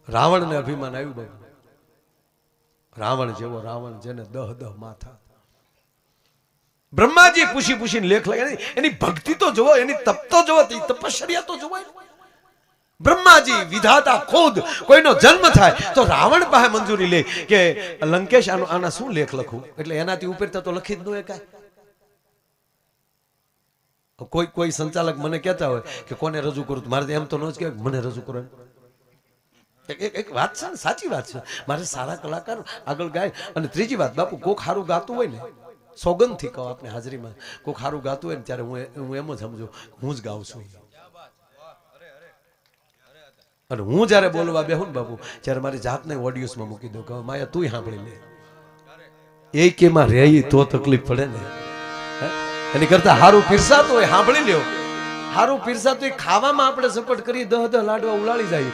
રાવણને અભિમાન આવ્યું બાબુ. રાવણ જેવો રાવણ જેને 10 માથા. બ્રહ્માજી પૂછી પૂછીને લેખ લખ્યા. એની ભક્તિ તો જોવો, એની તપ તો જોવો, તપશ્ચર્યા તો જોવો. બ્રહ્માજી વિધાતા ખુદ કોઈનો જન્મ થાય તો રાવણ પાસે મંજૂરી લે કે લંકેશ આના શું લેખ લખું, એટલે એનાથી ઉપર તો લખી જ ન એકાય. કોઈ સંચાલક મને કહેતા હોય કે કોને રજૂ કરું, મારે એમ તો ન જ કહેવાય મને રજૂ કરો. એક વાત છે ને, સાચી વાત છે. મારે સારા કલાકાર આગળ ગાય. અને ત્રીજી વાત બાપુ, કોક સારું ગાતું હોય ને, સોગંદથી કહો આપણે હાજરીમાં, કોક સારું ગાતું હોય ને ત્યારે હું એમ જ સમજુ હું જ ગાઉં છું. અને હું જયારે બોલવા બેહું ને બાપુ, ત્યારે મારી જાતને ઓડિયોસમાં મૂકી દઉં કે માયા તું સાંભળી લે. એ કેમાં રહી તો તકલીફ પડે ને. એની કરતા હારું પીરસાતું હોય સાંભળી લ્યો. હારું પીરસાતું હોય ખાવામાં આપણે સપોર્ટ કરી 10 લાડવા ઉલાળી જાય.